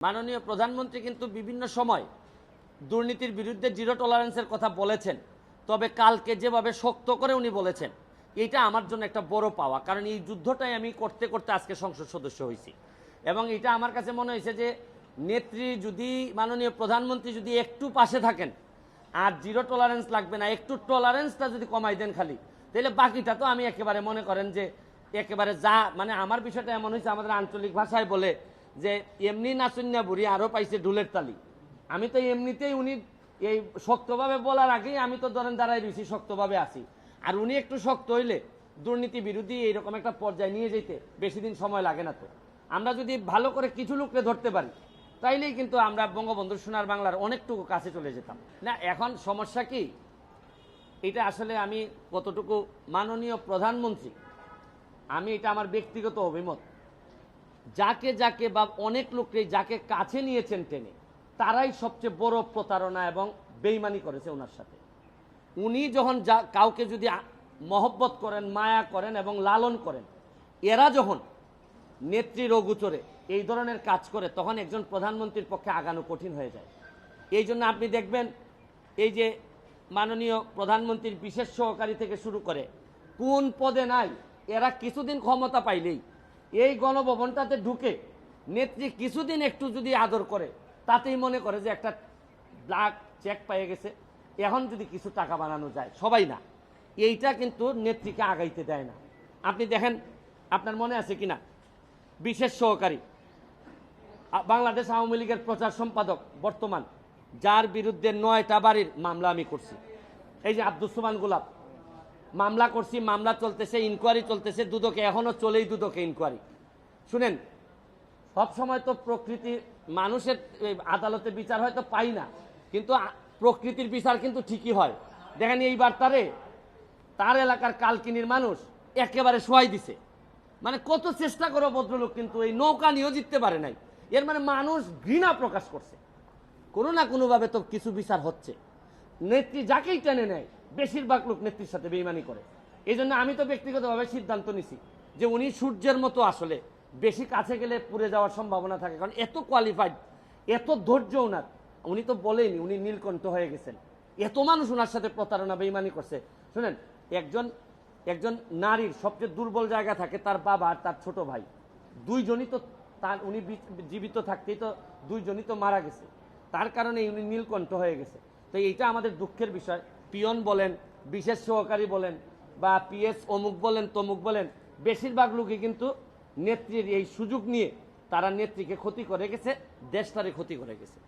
মাননীয় প্রধানমন্ত্রী কিন্তু বিভিন্ন সময় দুর্নীতির বিরুদ্ধে জিরো টলারেন্সের কথা বলেছেন, তবে কালকে যেভাবে শক্ত করে উনি বলেছেন এইটা আমার জন্য একটা বড় পাওয়া, কারণ এই যুদ্ধটাই আমি করতে করতে আজকে সংসদ সদস্য হয়েছি। এবং এটা আমার কাছে মনে হয়েছে যে নেত্রী যদি, মাননীয় প্রধানমন্ত্রী যদি একটু পাশে থাকেন আর জিরো টলারেন্স লাগবে না, একটু টলারেন্সটা যদি কমাই দেন খালি, তাহলে বাকিটা তো আমি একেবারে মনে করেন যে একেবারে যা, মানে আমার বিষয়টা এমন হয়েছে, আমাদের আঞ্চলিক ভাষায় বলে যে এমনি নাচুন্যা বুড়ি আরও পাইছে ঢুলের তালি। আমি তো এমনিতেই উনি এই শক্তভাবে বলার আগেই আমি তো ধরেন দাঁড়াই রয়েছি, শক্তভাবে আছি। আর উনি একটু শক্ত হইলে দুর্নীতি বিরোধী এইরকম একটা পর্যায়ে নিয়ে যেতে বেশি দিন সময় লাগে না। তো আমরা যদি ভালো করে কিছু লোককে ধরতে পারি তাইলেই কিন্তু আমরা বঙ্গবন্ধু সোনার বাংলার অনেকটুকু কাছে চলে যেতাম। না এখন সমস্যা কি, এটা আসলে আমি কতটুকু মাননীয় প্রধানমন্ত্রী, আমি এটা আমার ব্যক্তিগত অভিমত, যাকে যাকে বা অনেক লোককে যাকে কাছে নিয়েছেন টেনে, তারাই সবচেয়ে বড় প্রতারণা এবং বেইমানি করেছে ওনার সাথে। উনি যখন কাউকে যদি মহব্বত করেন, মায়া করেন এবং লালন করেন, এরা যখন নেত্রীর অগোচরে এই ধরনের কাজ করে, তখন একজন প্রধানমন্ত্রীর পক্ষে আগানো কঠিন হয়ে যায়। এই জন্য আপনি দেখবেন এই যে মাননীয় প্রধানমন্ত্রীর বিশেষ সহকারী থেকে শুরু করে কোন পদে নাই, এরা কিছুদিন ক্ষমতা পাইলেই এই গণভবনটাতে ঢুকে নেত্রী কিছুদিন একটু যদি আদর করে, তাতেই মনে করে যে একটা ব্ল্যাক চেক পেয়ে গেছে, এখন যদি কিছু টাকা বানানো যায়। সবাই না, এইটা কিন্তু নেত্রীকে আগাইতে দেয় না। আপনি দেখেন, আপনার মনে আছে কিনা, বিশেষ সহকারী বাংলাদেশ আওয়ামী লীগের প্রচার সম্পাদক বর্তমান, যার বিরুদ্ধে 9টা বাড়ির মামলা আমি করছি, এই যে আব্দুস সুবহান গোলাপ, মামলা করছি, মামলা চলতেছে, ইনকোয়ারি চলতেছে দুদকে, এখনো চলেই দুদকে ইনকোয়ারি। শুনেন, সবসময় তো প্রকৃতি, মানুষের আদালতে বিচার হয়তো পাই না, কিন্তু প্রকৃতির বিচার কিন্তু ঠিকই হয়। দেখেন এইবার তার এলাকার কালকিনির মানুষ একেবারে শোয়াই দিছে। মানে কত চেষ্টা করো ভদ্রলোক, কিন্তু এই নৌকা নিয়েও জিততে পারে নাই। এর মানে মানুষ ঘৃণা প্রকাশ করছে, কোনো না কোনোভাবে তো কিছু বিচার হচ্ছে। নেত্রী যাকেই টেনে নেয়, বেশিরভাগ লোক নেত্রীর সাথে বেইমানি করে। এই জন্য আমি তো ব্যক্তিগতভাবে সিদ্ধান্ত নিছি যে উনি সূর্যের মতো, আসলে বেশি কাছে গেলে পুড়ে যাওয়ার সম্ভাবনা থাকে, কারণ এত কোয়ালিফাইড, এত ধৈর্য ওনার। উনি তো বলেনি উনি নীলকণ্ঠ হয়ে গেছেন, এত মানুষ ওনার সাথে প্রতারণা বেইমানি করছে। শুনেন, একজন নারীর সবচেয়ে দুর্বল জায়গা থাকে তার বাবা আর তার ছোট ভাই, দুইজনই তো তার, উনি জীবিত থাকতেই তো দুইজনই তো মারা গেছে, তার কারণে উনি নীলকণ্ঠ হয়ে গেছে। তো এইটা আমাদের দুঃখের বিষয়। পিয়ন বলেন, বিশেষ সহকারী বলেন, বা পিএস অমুক বলেন তমুক বলেন, বেশিরভাগ লোকই কিন্তু নেত্রীর এই সুযোগ নিয়ে তারা নেত্রীকে ক্ষতি করে গেছে, দেশটারে ক্ষতি করে গেছে।